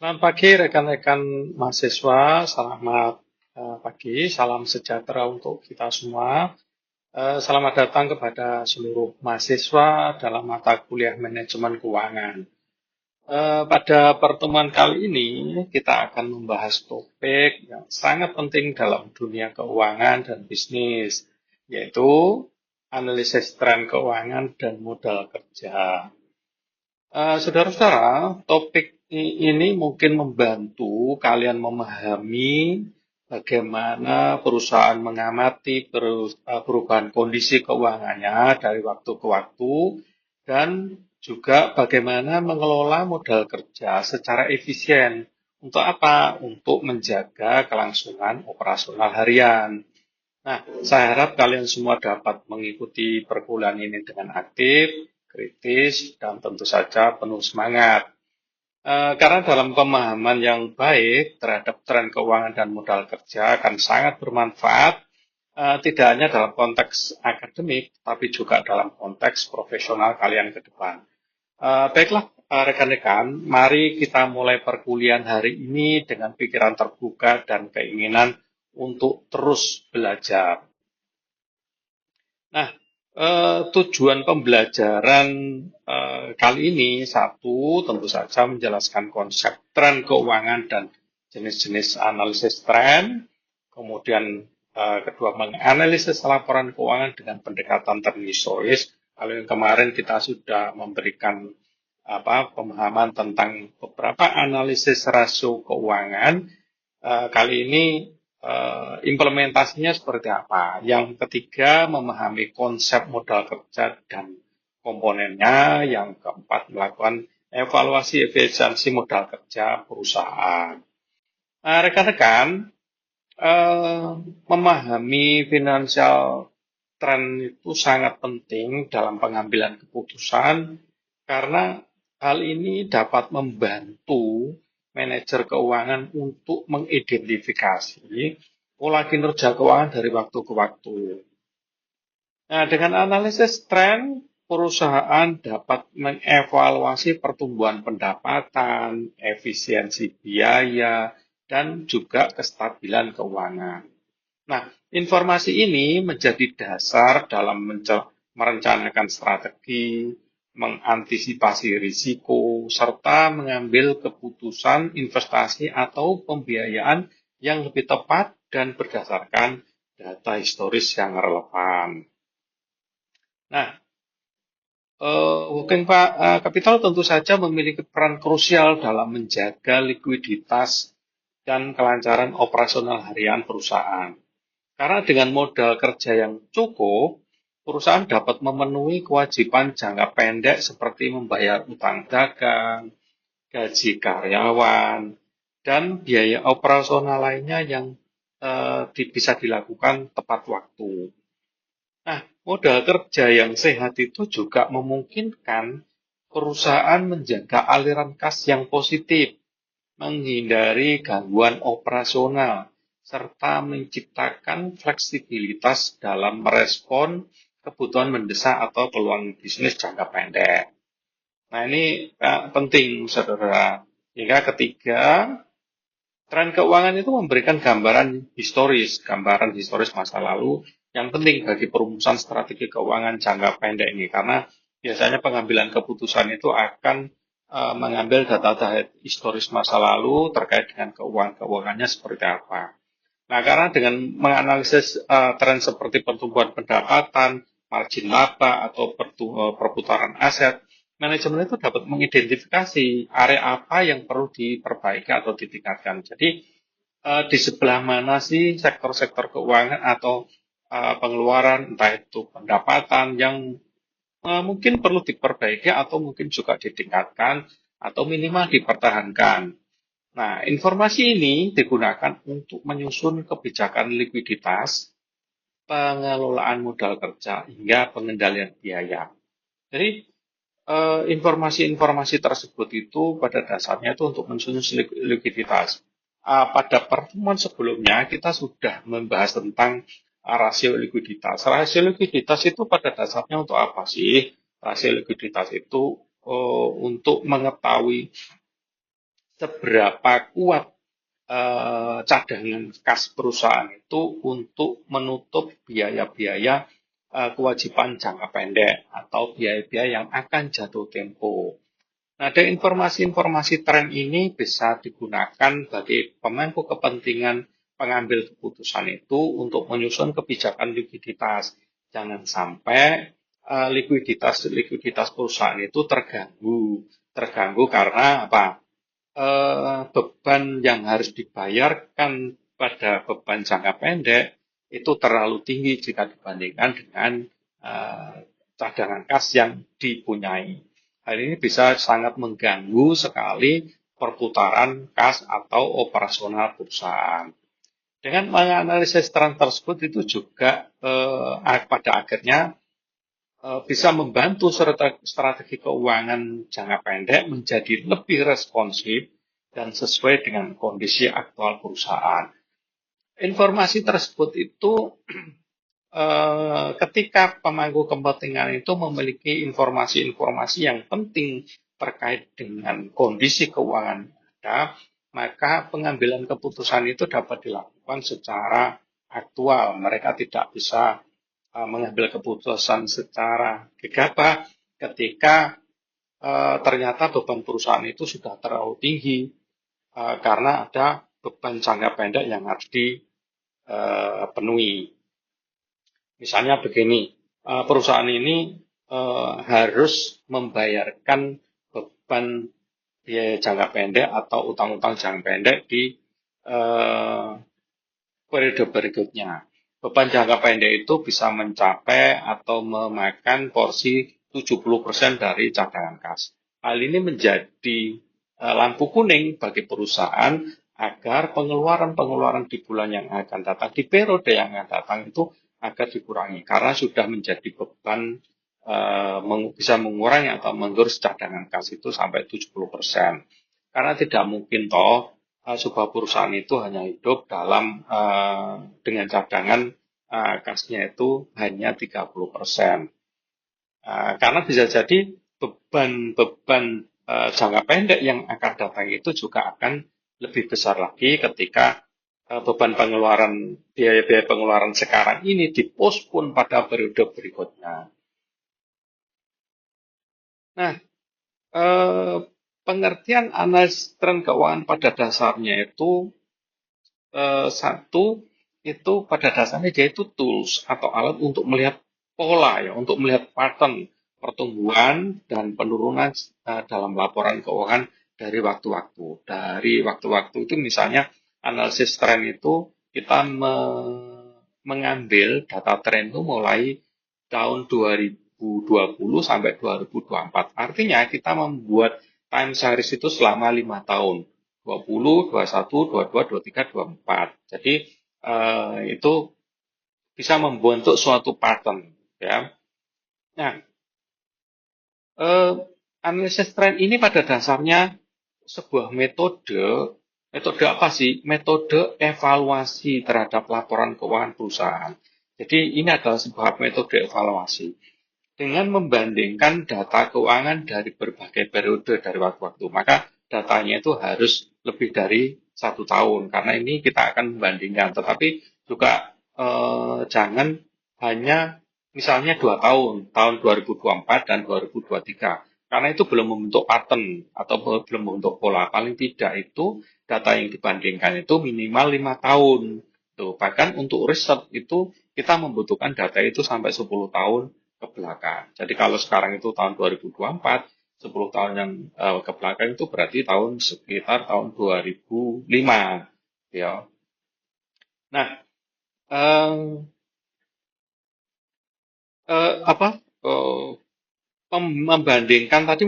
Selamat pagi rekan-rekan mahasiswa, selamat pagi, salam sejahtera untuk kita semua. Selamat datang kepada seluruh mahasiswa dalam mata kuliah manajemen keuangan. Pada pertemuan kali ini kita akan membahas topik yang sangat penting dalam dunia keuangan dan bisnis, yaitu analisis tren keuangan dan modal kerja. Saudara-saudara, topik ini mungkin membantu kalian memahami bagaimana perusahaan mengamati perubahan kondisi keuangannya dari waktu ke waktu dan juga bagaimana mengelola modal kerja secara efisien. Untuk apa? Untuk menjaga kelangsungan operasional harian. Nah, saya harap kalian semua dapat mengikuti perkuliahan ini dengan aktif, kritis, dan tentu saja penuh semangat. Karena dalam pemahaman yang baik terhadap tren keuangan dan modal kerja akan sangat bermanfaat, tidak hanya dalam konteks akademik, tapi juga dalam konteks profesional kalian ke depan. Baiklah, rekan-rekan, mari kita mulai perkuliahan hari ini dengan pikiran terbuka dan keinginan untuk terus belajar. Nah, tujuan pembelajaran kali ini satu, tentu saja menjelaskan konsep tren keuangan dan jenis-jenis analisis tren. Kemudian kedua, menganalisis laporan keuangan dengan pendekatan terhistoris. Kalau yang kemarin kita sudah memberikan pemahaman tentang beberapa analisis rasio keuangan. Kali ini implementasinya seperti apa. Yang ketiga, memahami konsep modal kerja dan komponennya. Yang keempat, melakukan evaluasi efisiensi modal kerja perusahaan. Rekan-rekan, memahami financial trend itu sangat penting dalam pengambilan keputusan karena hal ini dapat membantu manajer keuangan untuk mengidentifikasi pola kinerja keuangan dari waktu ke waktu. Nah, dengan analisis tren, perusahaan dapat mengevaluasi pertumbuhan pendapatan, efisiensi biaya, dan juga kestabilan keuangan. Nah, informasi ini menjadi dasar dalam merencanakan strategi, mengantisipasi risiko, serta mengambil keputusan investasi atau pembiayaan yang lebih tepat dan berdasarkan data historis yang relevan. Nah, Working Capital tentu saja memiliki peran krusial dalam menjaga likuiditas dan kelancaran operasional harian perusahaan. Karena dengan modal kerja yang cukup, perusahaan dapat memenuhi kewajiban jangka pendek seperti membayar utang dagang, gaji karyawan, dan biaya operasional lainnya yang bisa dilakukan tepat waktu. Nah, modal kerja yang sehat itu juga memungkinkan perusahaan menjaga aliran kas yang positif, menghindari gangguan operasional, serta menciptakan fleksibilitas dalam merespon kebutuhan mendesak atau peluang bisnis jangka pendek. Nah, ini penting, saudara. Hingga ketiga, tren keuangan itu memberikan gambaran historis masa lalu yang penting bagi perumusan strategi keuangan jangka pendek ini. Karena biasanya pengambilan keputusan itu akan mengambil data-data historis masa lalu terkait dengan keuangannya seperti apa. Nah, karena dengan menganalisis tren seperti pertumbuhan pendapatan, margin laba, atau perputaran aset, manajemen itu dapat mengidentifikasi area apa yang perlu diperbaiki atau ditingkatkan. Jadi, di sebelah mana sih sektor-sektor keuangan atau pengeluaran, entah itu pendapatan yang mungkin perlu diperbaiki atau mungkin juga ditingkatkan atau minimal dipertahankan. Nah, informasi ini digunakan untuk menyusun kebijakan likuiditas, pengelolaan modal kerja, hingga pengendalian biaya. Jadi, informasi-informasi tersebut itu pada dasarnya itu untuk menyusun likuiditas. Pada pertemuan sebelumnya kita sudah membahas tentang rasio likuiditas. Rasio likuiditas itu pada dasarnya untuk apa sih? Rasio likuiditas itu untuk mengetahui seberapa kuat cadangan kas perusahaan itu untuk menutup biaya-biaya kewajiban jangka pendek atau biaya-biaya yang akan jatuh tempo. Nah, dari informasi-informasi tren ini bisa digunakan bagi pemangku kepentingan pengambil keputusan itu untuk menyusun kebijakan likuiditas. Jangan sampai likuiditas perusahaan itu terganggu. Terganggu karena apa? Beban yang harus dibayarkan pada beban jangka pendek itu terlalu tinggi jika dibandingkan dengan cadangan kas yang dipunyai. Hal ini bisa sangat mengganggu sekali perputaran kas atau operasional perusahaan. Dengan menganalisis tren tersebut itu juga pada akhirnya bisa membantu strategi keuangan jangka pendek menjadi lebih responsif dan sesuai dengan kondisi aktual perusahaan. Informasi tersebut itu ketika pemangku kepentingan itu memiliki informasi-informasi yang penting terkait dengan kondisi keuangan Anda, maka pengambilan keputusan itu dapat dilakukan secara aktual. Mereka tidak bisa mengambil keputusan secara gegabah ketika ternyata beban perusahaan itu sudah terlalu tinggi karena ada beban jangka pendek yang harus dipenuhi. Misalnya begini, perusahaan ini harus membayarkan beban biaya jangka pendek atau utang-utang jangka pendek di periode berikutnya. Beban jangka pendek itu bisa mencapai atau memakan porsi 70% dari cadangan kas. Hal ini menjadi lampu kuning bagi perusahaan agar pengeluaran-pengeluaran di bulan yang akan datang, di periode yang akan datang itu agar dikurangi. Karena sudah menjadi beban bisa mengurangi atau mengurus cadangan kas itu sampai 70%. Karena tidak mungkin sebuah perusahaan itu hanya hidup dalam dengan cadangan kasnya itu hanya 30%. Karena bisa jadi beban-beban jangka pendek yang akan datang itu juga akan lebih besar lagi ketika beban pengeluaran biaya-biaya pengeluaran sekarang ini dipospon pada periode berikutnya. Nah, pengertian analisis tren keuangan pada dasarnya itu satu itu pada dasarnya dia itu tools atau alat untuk melihat pola ya, untuk melihat pattern pertumbuhan dan penurunan dalam laporan keuangan dari waktu-waktu. Dari waktu-waktu itu misalnya analisis tren itu kita mengambil data tren itu mulai tahun 2020 sampai 2024. Artinya kita membuat time series itu selama 5 tahun. 20, 21, 22, 23, 24. Jadi itu bisa membentuk suatu pattern ya. Nah, analisis tren ini pada dasarnya sebuah metode apa sih? Metode evaluasi terhadap laporan keuangan perusahaan. Jadi ini adalah sebuah metode evaluasi dengan membandingkan data keuangan dari berbagai periode dari waktu-waktu. Maka datanya itu harus lebih dari 1 tahun karena ini kita akan membandingkan. Tetapi juga jangan hanya misalnya 2 tahun, tahun 2024 dan 2023. Karena itu belum membentuk pattern atau belum membentuk pola. Paling tidak itu data yang dibandingkan itu minimal 5 tahun. Tuh, bahkan untuk riset itu kita membutuhkan data itu sampai 10 tahun ke belakang. Jadi kalau sekarang itu tahun 2024, 10 tahun yang ke belakang itu berarti sekitar tahun 2005. Ya. Nah, apa membandingkan tadi